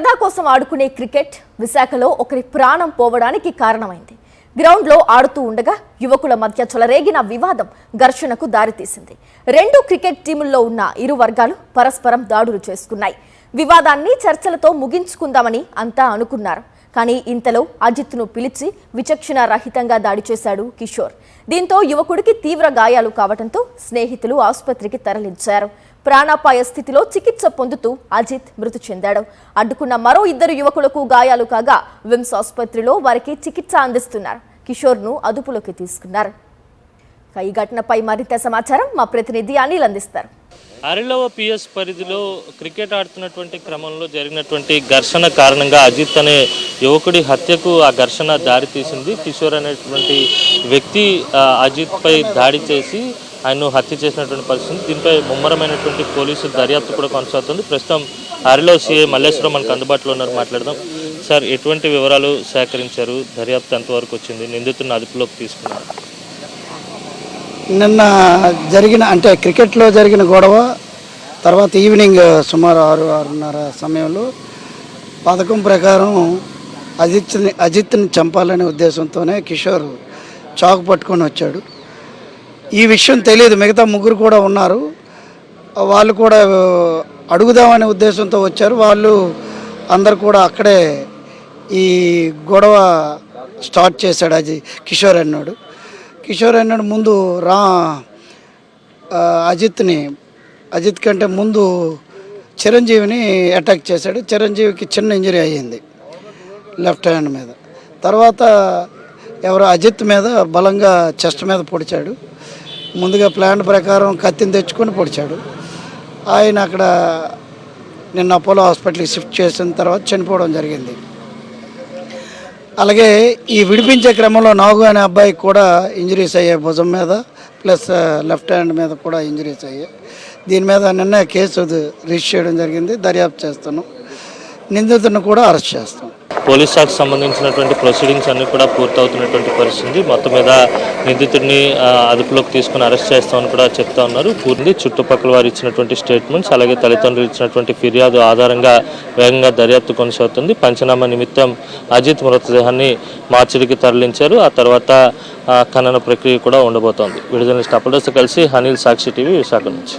సరదా కోసం ఆడుకునే క్రికెట్ విశాఖలో ఒకరి ప్రాణం పోవడానికి కారణమైంది. గ్రౌండ్లో ఆడుతూ ఉండగా యువకుల మధ్య చెలరేగిన వివాదం ఘర్షణకు దారితీసింది. రెండు క్రికెట్ టీముల్లో ఉన్న ఇరు వర్గాలు పరస్పరం దాడులు చేసుకున్నాయి. వివాదాన్ని చర్చలతో ముగించుకుందామని అంతా అనుకున్నారు. కానీ ఇంతలో అజిత్ను పిలిచి విచక్షణ రహితంగా దాడి చేశాడు కిషోర్. దీంతో యువకుడికి తీవ్ర గాయాలు కావడంతో స్నేహితులు ఆసుపత్రికి తరలించారు. ప్రాణాపాయ స్థితిలో చికిత్స పొందుతూ అజిత్ మృతి చెందాడు. అడ్డుకున్న మరో ఇద్దరు యువకులకు గాయాలు కాగా విమ్స్ ఆసుపత్రిలో వారికి చికిత్స అందిస్తున్నారు. కిషోర్ను అదుపులోకి తీసుకున్నారు. ఈ ఘటనపై మరింత సమాచారం మా ప్రతినిధి అనిల్ అందిస్తారు. అరిలవ పిఎస్ పరిధిలో క్రికెట్ ఆడుతున్నటువంటి క్రమంలో జరిగినటువంటి ఘర్షణ కారణంగా అజిత్ అనే యువకుడి హత్యకు ఆ ఘర్షణ దారితీసింది. కిషోర్ అనేటువంటి వ్యక్తి అజిత్పై దాడి చేసి ఆయన్ను హత్య చేసినటువంటి పరిస్థితి. దీనిపై ముమ్మరమైనటువంటి పోలీసుల దర్యాప్తు కూడా కొనసాగుతుంది. ప్రస్తుతం అరిలో సిఐ మల్లేశ్వరం మనకు అందుబాటులో ఉన్నారు, మాట్లాడదాం. సార్, ఎటువంటి వివరాలు సేకరించారు? దర్యాప్తు ఎంతవరకు వచ్చింది? నిందితులను అదుపులోకి తీసుకున్నారు? నిన్న జరిగిన క్రికెట్లో జరిగిన గొడవ తర్వాత ఈవినింగ్ సుమారు 6-6:30 సమయంలో పథకం ప్రకారం అజిత్ని చంపాలనే ఉద్దేశంతోనే కిషోర్ చాకు పట్టుకొని వచ్చాడు. ఈ విషయం తెలియదు, మిగతా ముగ్గురు కూడా ఉన్నారు. వాళ్ళు కూడా అడుగుదామనే ఉద్దేశంతో వచ్చారు. వాళ్ళు అందరు కూడా అక్కడే ఈ గొడవ స్టార్ట్ చేశాడు కిషోర్ అన్నాడు ముందు అజిత్ కంటే ముందు చిరంజీవిని అటాక్ చేశాడు. చిరంజీవికి చిన్న ఇంజరీ అయ్యింది లెఫ్ట్ హ్యాండ్ మీద. తర్వాత అజిత్ మీద బలంగా చెస్ట్ మీద పొడిచాడు. ముందుగా ప్లాన్ ప్రకారం కత్తిని తెచ్చుకొని పొడిచాడు. ఆయన అక్కడ నిన్న అపోలో హాస్పిటల్కి షిఫ్ట్ చేసిన తర్వాత చనిపోవడం జరిగింది. అలాగే ఈ విడిపించే క్రమంలో నాగు అనే అబ్బాయికి కూడా ఇంజరీస్ అయ్యాయి, భుజం మీద ప్లస్ లెఫ్ట్ హ్యాండ్ మీద కూడా ఇంజరీస్ అయ్యాయి. దీని మీద నిన్న కేసు రిజిస్టర్ చేయడం జరిగింది. దర్యాప్తు చేస్తున్నాం. నిందితుడిని కూడా అరెస్ట్ చేస్తాం. పోలీస్ శాఖకు సంబంధించినటువంటి ప్రొసీడింగ్స్ అన్ని కూడా పూర్తవుతున్నటువంటి పరిస్థితి. మొత్తం మీద నిందితుడిని అదుపులోకి తీసుకుని అరెస్ట్ చేస్తామని కూడా చెప్తా ఉన్నారు. పూర్తి చుట్టుపక్కల వారు ఇచ్చినటువంటి స్టేట్మెంట్స్, అలాగే తల్లిదండ్రులు ఇచ్చినటువంటి ఫిర్యాదు ఆధారంగా వేగంగా దర్యాప్తు కొనసాగుతుంది. పంచనామా నిమిత్తం అజిత్ మృతదేహాన్ని మార్చిడికి తరలించారు. ఆ తర్వాత ఖనన ప్రక్రియ కూడా ఉండబోతోంది. విడుదల స్టాపర్స్తో కలిసి అనిల్, సాక్షి టీవీ, విశాఖ నుంచి.